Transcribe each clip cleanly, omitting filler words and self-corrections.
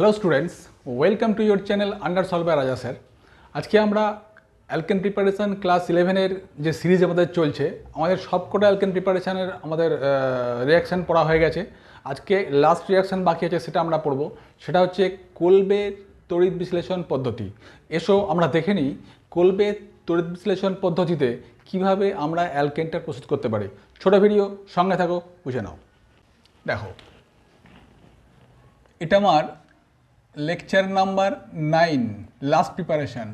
Hello students, welcome to your channel under solve by Raja sir. আজকে আমরা alkane preparation class 11-এর যে series আমাদের চলছে, আমাদের সবকটা অ্যালকেন প্রিপারেশানের আমাদের রিয়াকশান পড়া হয়ে গেছে। আজকে লাস্ট রিয়াকশান বাকি আছে, সেটা আমরা পড়ব। সেটা হচ্ছে কোলবে তড়িৎ বিশ্লেষণ পদ্ধতি। এসো আমরা দেখে নিই কোলবে তড়িৎ বিশ্লেষণ পদ্ধতিতে কিভাবে আমরা অ্যালকেনটা প্রস্তুত করতে পারি। ছোটো ভিডিও, সঙ্গে থাকো, বুঝে নাও। দেখো, এটা আমার lecture number 9, last preparation.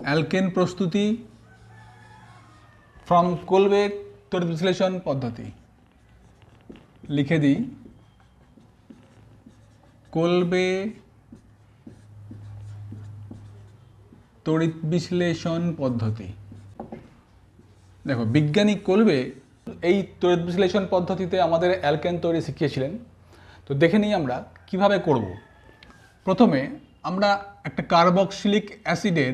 Alkane প্রস্তুতি ফ্রম কোলবে তড়িৎ বিশ্লেষণ পদ্ধতি। লিখে দিই কোলবে তড়িৎ বিশ্লেষণ পদ্ধতি। দেখো, বিজ্ঞানী কোলবে এই তড়িৎ বিশ্লেষণ পদ্ধতিতে আমাদের অ্যালকেন তৈরি শিখিয়েছিলেন। তো দেখে নিই আমরা কিভাবে করব। প্রথমে আমরা একটা কার্বক্সিলিক অ্যাসিডের,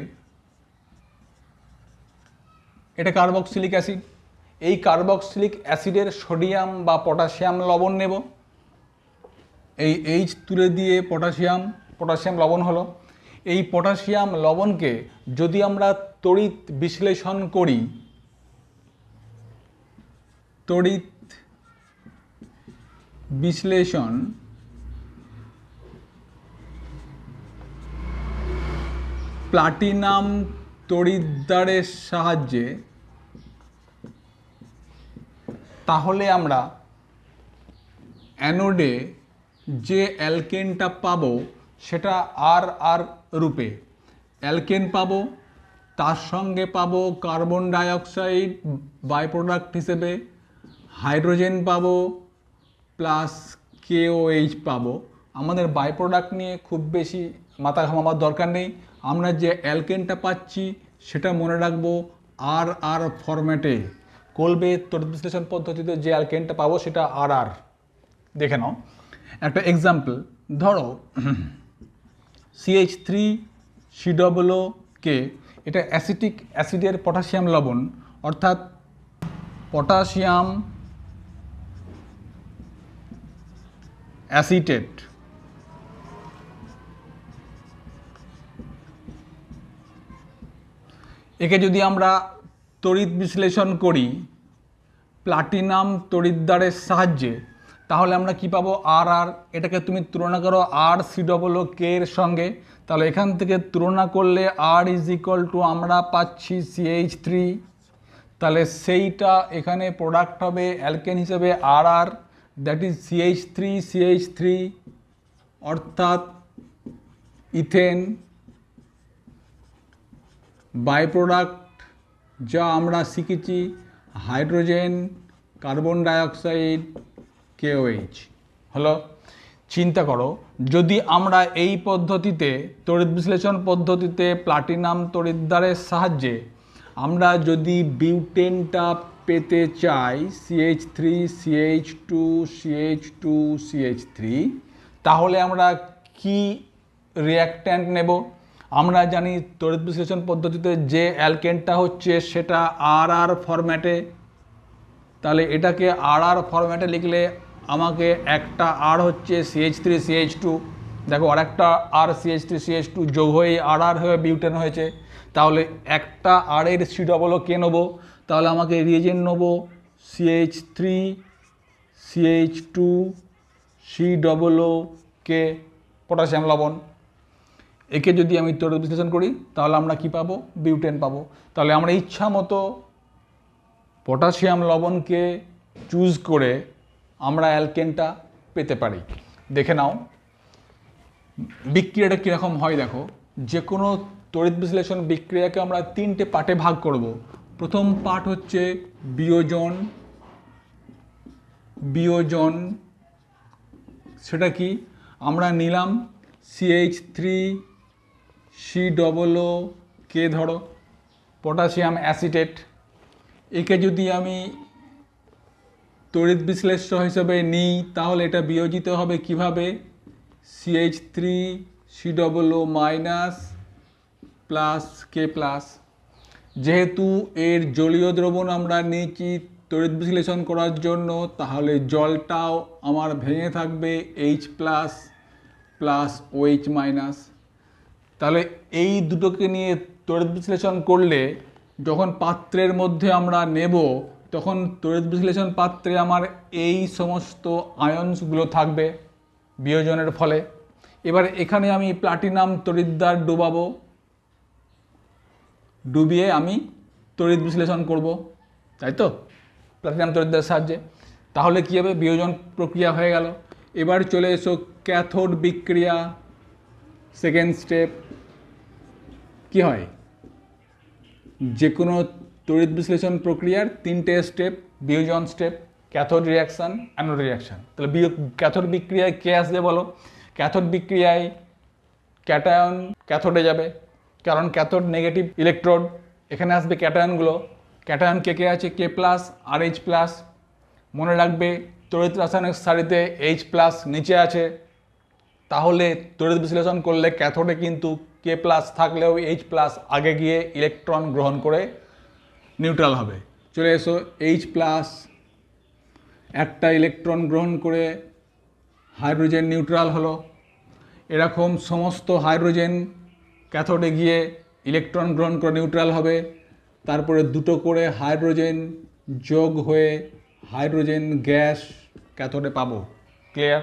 এটা কার্বক্সিলিক অ্যাসিড, এই কার্বক্সিলিক অ্যাসিডের সোডিয়াম বা পটাশিয়াম লবণ নেব। এই এইচ তুলে দিয়ে পটাশিয়াম লবণ হলো। এই পটাশিয়াম লবণকে যদি আমরা তড়িৎ বিশ্লেষণ করি, তড়িৎ বিশ্লেষণ প্লাটিনাম তড়িৎদ্বারের সাহায্যে, তাহলে আমরা অ্যানোডে যে অ্যালকেনটা পাবো সেটা আর আর রূপে অ্যালকেন পাবো। তার সঙ্গে পাবো কার্বন ডাইঅক্সাইড বাই প্রোডাক্ট হিসেবে, হাইড্রোজেন পাবো, প্লাস KOH পাবো। আমাদের বাই প্রোডাক্ট নিয়ে খুব বেশি মাথা ঘামাবার দরকার নেই। আমরা যে অ্যালকেনটা পাচ্ছি সেটা মনে রাখবো আর আর ফরম্যাটে। কোলবে তড়িৎ বিশ্লেষণ পদ্ধতিতে যে অ্যালকেনটা পাবো সেটা আর আর। দেখে নাও একটা এক্সাম্পল। ধরো CH3COO, এটা অ্যাসিটিক অ্যাসিডের পটাশিয়াম লবণ, অর্থাৎ পটাশিয়াম অ্যাসিটেট। একে যদি আমরা তড়িৎ বিশ্লেষণ করি প্লাটিনাম তড়িৎদ্বারের সাহায্যে, তাহলে আমরা কি পাবো আর আর। এটাকে তুমি তুলনা করো RCOO এর সঙ্গে, তাহলে এখান থেকে তুলনা করলে R = আমরা পাচ্ছি CH3, তাহলে সেইটা এখানে প্রোডাক্ট হবে অ্যালকেন হিসেবে আর আর, দ্যাট ইজ CH3CH3, অর্থাৎ ইথেন। বাই প্রোডাক্ট যা আমরা শিখেছি হাইড্রোজেন, কার্বন ডাইঅক্সাইড, KOH হলো। চিন্তা করো, যদি আমরা এই পদ্ধতিতে তড়িৎ বিশ্লেষণ পদ্ধতিতে প্লাটিনাম তড়িৎদ্বারের সাহায্যে আমরা যদি বিউটেনটা পেতে চাই, CH3CH2CH2CH3, তাহলে আমরা কি রিঅ্যাক্ট্যান্ট নেব? আমরা জানি তড়িৎ বিশ্লেষণ পদ্ধতিতে যে অ্যালকেনটা হচ্ছে সেটা আর আর ফরম্যাটে। তাহলে এটাকে আর আর ফরম্যাটে লিখলে আমাকে একটা আর হচ্ছে CH3CH2, দেখো আর একটা আর CH3CH2 যোগ হয়ে আর আর হয়ে বিউটেন হয়েছে। তাহলে একটা আর এর COO নেবো, তাহলে আমাকে রিয়েজেন্ট নেবো CH3CH2COO, পটাশিয়াম লবণ। একে যদি আমি তড়িৎ বিশ্লেষণ করি তাহলে আমরা কি পাবো? বিউটেন পাবো। তাহলে আমরা ইচ্ছা মতো পটাশিয়াম লবণকে চুজ করে আমরা অ্যালকেনটা পেতে পারি। দেখে নাও বিক্রিয়াটা কীরকম হয়। দেখো, যে কোনো তড়িৎ বিশ্লেষণ বিক্রিয়াকে আমরা 3টে পার্টে ভাগ করব। প্রথম পার্ট হচ্ছে বিয়োজন। সেটা কি? আমরা নিলাম CH3COO, ধরো পটাশিয়াম অ্যাসিটেট। একে যদি আমি তড়িৎ বিশ্লেষ্য হিসেবে নিই তাহলে এটা বিয়োজিত হবে কিভাবে? CH3COO- plus k plus. যেহেতু এর জলীয় দ্রবণ আমরা নিয়েছি তড়িৎ বিশ্লেষণ করার জন্য, তাহলে জলটাও আমার ভেঙে থাকবে H plus plus OH minus. তাহলে এই দুটোকে নিয়ে তড়িৎ বিশ্লেষণ করলে যখন পাত্রের মধ্যে আমরা নেব, তখন তড়িৎ বিশ্লেষণ পাত্রে আমার এই সমস্ত আয়নসগুলো থাকবে বিয়োজনের ফলে। এবার এখানে আমি প্লাটিনাম তড়িৎদ্বার ডুবাবো, ডুবিয়ে আমি তড়িৎ বিশ্লেষণ করব, তাই তো, প্লাটিনাম তড়িৎদ্বারের সাহায্যে। তাহলে কী হবে, বিয়োজন প্রক্রিয়া হয়ে গেল। এবার চলে এসো ক্যাথোড বিক্রিয়া, সেকেন্ড স্টেপ। কি হয়, যে কোনো তড়িৎ বিশ্লেষণ প্রক্রিয়ার তিনটে স্টেপ: বিয়োজন step, cathode reaction, anode reaction. তাহলে ক্যাথোড বিক্রিয়ায় কে আসবে বলো? ক্যাথোড বিক্রিয়ায় ক্যাটায়ন ক্যাথোডে যাবে, কারণ ক্যাথোড নেগেটিভ ইলেকট্রোড। এখানে আসবে ক্যাটায়নগুলো। ক্যাটায়ন কে কে আছে? কে প্লাস আর এইচ প্লাস। মনে রাখবে তড়িৎ রাসায়নিক সারিতে এইচ প্লাস নিচে আছে, তাহলে তড়িৎ বিশ্লেষণ করলে ক্যাথোডে কিন্তু কে প্লাস থাকলেও এইচ প্লাস আগে গিয়ে ইলেকট্রন গ্রহণ করে নিউট্রাল হবে। চলে এসো, এইচ প্লাস একটা ইলেকট্রন গ্রহণ করে হাইড্রোজেন নিউট্রাল হলো। এরকম সমস্ত হাইড্রোজেন ক্যাথোডে গিয়ে ইলেকট্রন গ্রহণ করে নিউট্রাল হবে। তারপরে দুটো করে হাইড্রোজেন যোগ হয়ে হাইড্রোজেন গ্যাস ক্যাথোডে পাবো। ক্লিয়ার?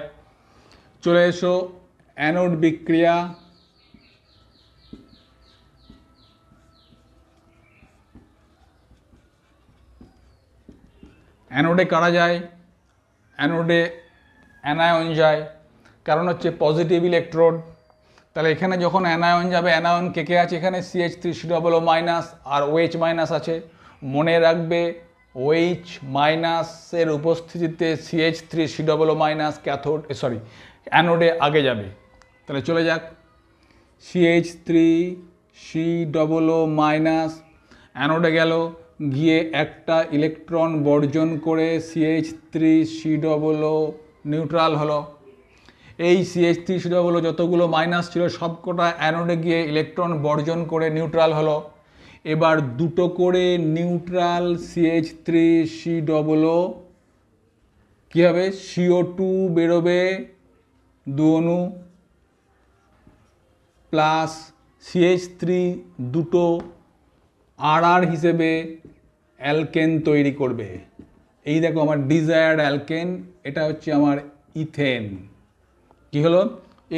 চলে এসো অ্যানোড বিক্রিয়া। অ্যানোডে কারা যায়? অ্যানোডে অ্যানায়ন যায়, কারণ হচ্ছে পজিটিভ ইলেকট্রোড। তাহলে এখানে যখন অ্যানায়ন যাবে, অ্যানায়ন কে কে আছে এখানে? CH3COO মাইনাস আর OH মাইনাস আছে। মনে রাখবে OH মাইনাসের উপস্থিতিতে CH3COO মাইনাস ক্যাথোড অ্যানোডে আগে যাবে। তাহলে চলে যাক, CH3COO মাইনাস অ্যানোডে গেল, গিয়ে একটা ইলেকট্রন বর্জন করে CH3COO নিউট্রাল হলো। এই CH3COO যতগুলো মাইনাস ছিল সবকটা অ্যানোডে গিয়ে ইলেকট্রন বর্জন করে নিউট্রাল হলো। এবার দুটো করে নিউট্রাল CH3COO কী হবে? CO2 বেরোবে, দু অণু, প্লাস CH3 দুটো আর হিসেবে অ্যালকেন তৈরি করবে। এই দেখো আমার ডিজায়ার্ড অ্যালকেন, এটা হচ্ছে আমার ইথেন। কি হলো?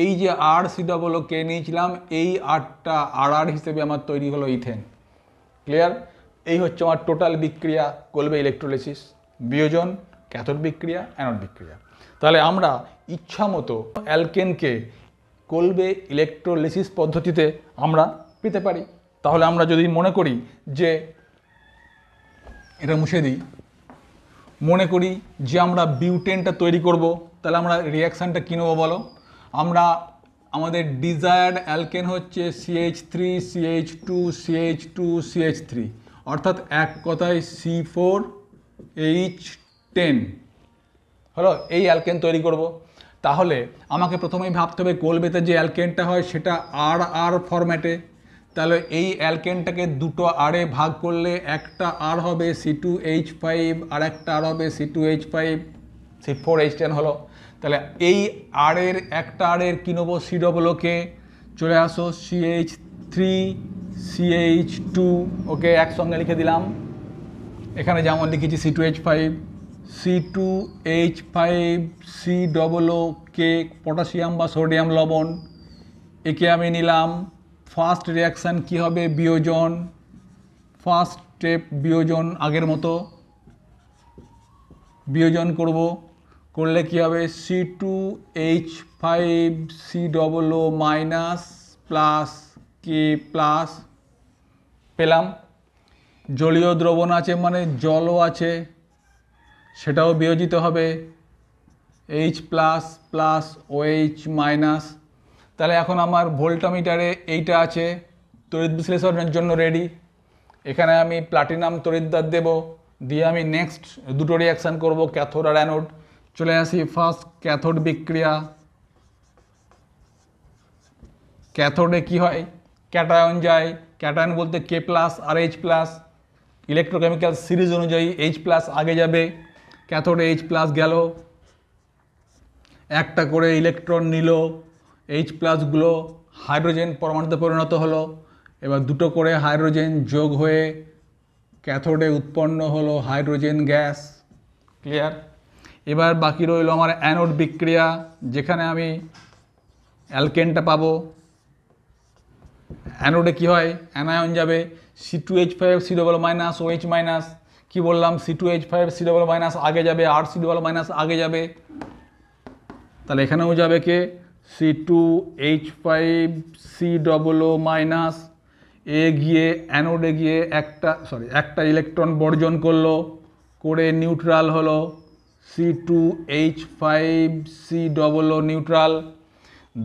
এই যে RCOO কে নিয়েছিলাম, এই আরটা আর হিসেবে আমার তৈরি হলো ইথেন। ক্লিয়ার? এই হচ্ছে আমার টোটাল বিক্রিয়া, করবে ইলেকট্রোলিসিস, বিয়োজন, ক্যাথোড বিক্রিয়া, অ্যানোড বিক্রিয়া। তাহলে আমরা ইচ্ছা মতো অ্যালকেনকে করবে ইলেকট্রোলিসিস পদ্ধতিতে আমরা পেতে পারি। তাহলে আমরা যদি মনে করি যে, এটা মুছে দিই, মনে করি যে আমরা বিউটেনটা তৈরি করব, তাহলে আমরা রিয়াকশানটা কী নেবো বলো? আমরা আমাদের ডিজায়ার্ড অ্যালকেন হচ্ছে CH3 CH2 CH2 CH3, অর্থাৎ এক কথায় C4H10 হলো। এই অ্যালকেন তৈরি করব। তাহলে আমাকে প্রথমেই ভাবতে হবে কোলবেতে যে অ্যালকেনটা হয় সেটা আর ফরম্যাটে। তাহলে এই অ্যালকেনটাকে দুটো আরে ভাগ করলে একটা আর হবে C2H5 আর একটা আর হবে C2H5, C4H10 হলো। তাহলে এই আরের একটা আরের কী নেবো? COOকে। চলে আসো, CH3 CH2, ওকে একসঙ্গে লিখে দিলাম। এখানে যেমন লিখেছি C2H5 C2H5 COOকে পটাশিয়াম বা সোডিয়াম লবণ, একে আমি নিলাম। ফার্স্ট রিয়াকশান কি হবে? বিয়োজন। ফার্স্ট স্টেপ বিয়োজন, আগের মতো বিয়োজন করব। করলে কি হবে? C2H5 COO minus plus k plus পেলাম। জলীয় দ্রবণ আছে মানে জলও আছে, সেটাও বিয়োজিত হবে, H plus plus OH minus. তাহলে এখন আমার ভোল্টামিটারে এইটা আছে, তড়িৎ বিশ্লেষণের জন্য রেডি। এখানে আমি প্লাটিনাম তড়িৎদ্বার দেব, দিয়ে আমি নেক্সট দুটো রিয়াকশান করব, ক্যাথোড আর অ্যানোড। চলে আসি ফার্স্ট ক্যাথোড বিক্রিয়া। ক্যাথোডে কি হয়? ক্যাটায়ন যায়, ক্যাটায়ন বলতে K প্লাস আর H প্লাস, ইলেকট্রোকেমিক্যাল সিরিজ অনুযায়ী H প্লাস আগে যাবে, ক্যাথোডে H প্লাস গেল, একটা করে ইলেকট্রন নিল, H প্লাসগুলো হাইড্রোজেন পরমাণুতে পরিণত হলো, এবার দুটো করে হাইড্রোজেন যোগ হয়ে ক্যাথোডে উৎপন্ন হলো হাইড্রোজেন গ্যাস। ক্লিয়ার? এবার বাকি রইল আমার অ্যানোড বিক্রিয়া, যেখানে আমি অ্যালকেনটা পাবো। অ্যানোডে কি হয়, অ্যানায়ন যাবে, C2H5 C double minus OH minus, কি বললাম, C2H5 C ডবল মাইনাস আগে যাবে, আর C ডবল মাইনাস আগে যাবে, তাহলে এখানেও যাবে কে C2H5 C ডবল মাইনাস, এ গিয়ে অ্যানোডে গিয়ে একটা ইলেকট্রন বর্জন করলো, করে নিউট্রাল হলো, C2H5 C ডবল নিউট্রাল,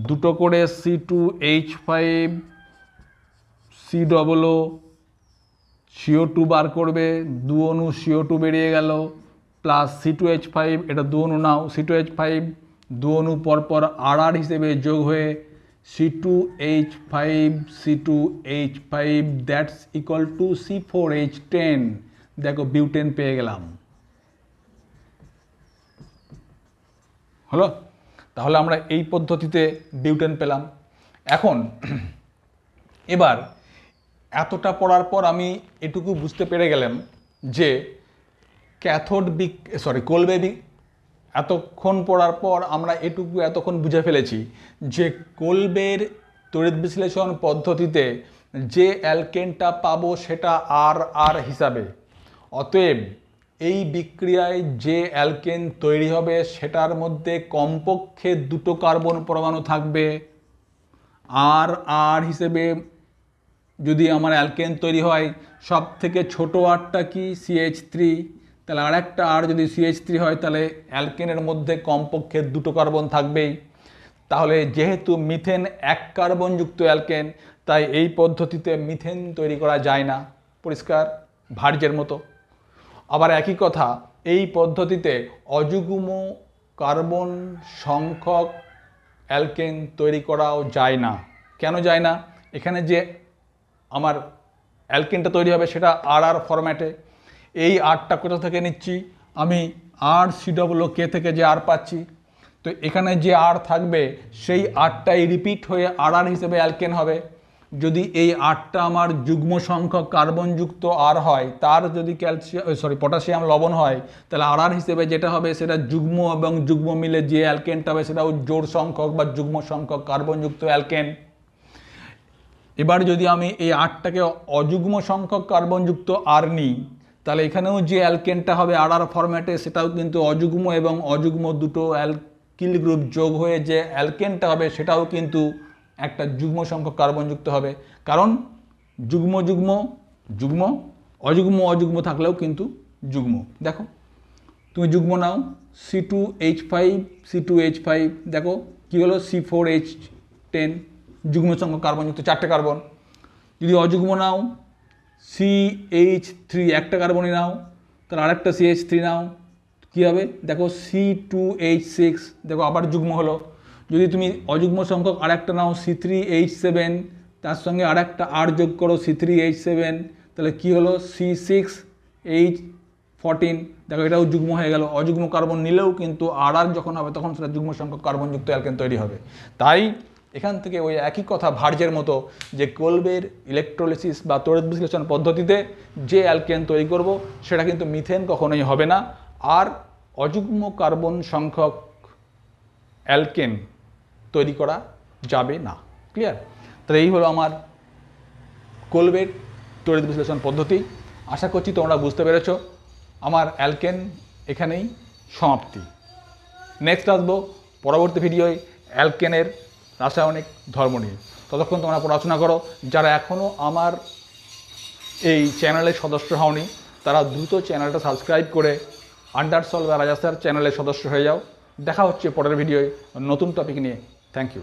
দুটো করে C2H5 C ডবল CO2 বার করবে, দু অণু CO2 বেরিয়ে গেল, প্লাস C2H5, এটা দু অণু নাও, C2H5 দু অণু পরপর আর হিসেবে যোগ হয়ে C2H5 C2H5 that's equal to C4H10। দেখো বিউটেন পেয়ে গেলাম। হলো? তাহলে আমরা এই পদ্ধতিতে বিউটেন পেলাম। এখন এবার এতটা পড়ার পর আমি এটুকু বুঝতে পেরে গেলাম যে কোলবে এতক্ষণ পড়ার পর আমরা এতক্ষণ বুঝে ফেলেছি যে কোলবের তড়িৎ বিশ্লেষণ পদ্ধতিতে যে অ্যালকেনটা পাবো সেটা আর হিসাবে। অতএব এই বিক্রিয়ায় যে অ্যালকেন তৈরি হবে সেটার মধ্যে কমপক্ষে দুটো কার্বন পরমাণু থাকবে। আর হিসেবে যদি আমার অ্যালকেন তৈরি হয়, সব থেকে ছোটো আরটা কি CH3, তাহলে আর একটা আর যদি CH3 হয় তাহলে অ্যালকেনের মধ্যে কমপক্ষে দুটো কার্বন থাকবেই। তাহলে যেহেতু মিথেন এক কার্বনযুক্ত অ্যালকেন, তাই এই পদ্ধতিতে মিথেন তৈরি করা যায় না, পরিষ্কার, ভার্যের মতো। আবার একই কথা, এই পদ্ধতিতে অযুগ্ম কার্বন সংখ্যক অ্যালকেন তৈরি করাও যায় না। কেন যায় না? এখানে যে আমার অ্যালকেনটা তৈরি হবে সেটা আর ফরম্যাটে। এই আরটা কোথা থেকে নিচ্ছি? আমি RCOO থেকে যে আর পাচ্ছি, তো এখানে যে আর থাকবে সেই আরটাই রিপিট হয়ে আর হিসেবে অ্যালকেন হবে। যদি এই আরটা আমার যুগ্ম সংখ্যক কার্বনযুক্ত আর হয়, তার যদি পটাশিয়াম লবণ হয়, তাহলে আর হিসেবে যেটা হবে সেটা যুগ্ম এবং যুগ্ম মিলে যে অ্যালকেনটা হবে সেটাও জোড় সংখ্যক বা যুগ্ম সংখ্যক কার্বনযুক্ত অ্যালকেন। এবার যদি আমি এই আরটাকে অযুগ্ম সংখ্যক কার্বনযুক্ত আর নিই, তাহলে এখানেও যে অ্যালকেনটা হবে আর ফরম্যাটে সেটাও কিন্তু অযুগ্ম এবং অযুগ্ম দুটো অ্যালকিল গ্রুপ যোগ হয়ে যে অ্যালকেনটা হবে সেটাও কিন্তু একটা যুগ্ম সংখ্যক কার্বনযুক্ত হবে। কারণ যুগ্ম যুগ্ম যুগ্ম, অযুগ্ম থাকলেও কিন্তু যুগ্ম। দেখো তুমি যুগ্ম নাও, C2H5 C2H5, দেখো কী হলো, C4H10, যুগ্ম সংখ্যক কার্বনযুক্ত, চারটে কার্বন। যদি অযুগ্ম নাও CH3, একটা কার্বনই নাও, তাহলে আরেকটা CH3 নাও, কী হবে দেখো C2H6, দেখো আবার যুগ্ম হলো। যদি তুমি অযুগ্ম সংখ্যক আরেকটা নাও C3H7, তার সঙ্গে আরেকটা আর যোগ করো C3H7, তাহলে কী হলো C6H14, দেখো এটাও যুগ্ম হয়ে গেল। অযুগ্ম কার্বন নিলেও কিন্তু আর যখন হবে তখন সেটা যুগ্ম সংখ্যক কার্বনযুক্ত অ্যালকেন তৈরি হবে। তাই এখান থেকে ওই একই কথা ভার্যের মতো, যে কোলবের ইলেকট্রোলিসিস বা তড়িৎ বিশ্লেষণ পদ্ধতিতে যে অ্যালকেন তৈরি করব সেটা কিন্তু মিথেন কখনোই হবে না, আর অযুগ্ম কার্বন সংখ্যক অ্যালকেন তৈরি করা যাবে না। ক্লিয়ার? তাহলে এই হলো আমার কোলবের তড়িৎ বিশ্লেষণ পদ্ধতি। আশা করছি তোমরা বুঝতে পেরেছ। আমার অ্যালকেন এখানেই সমাপ্তি। নেক্সট আসবো পরবর্তী ভিডিওয় অ্যালকেনের রাসায়নিক ধর্ম নিয়ে। ততক্ষণ তোমরা পড়াশোনা করো। যারা এখনও আমার এই চ্যানেলের সদস্য হওনি তারা দ্রুত চ্যানেলটা সাবস্ক্রাইব করে আন্ডারসল বা রাজা স্যার চ্যানেলের সদস্য হয়ে যাও। দেখা হচ্ছে পরের ভিডিওয় নতুন টপিক নিয়ে। Thank you.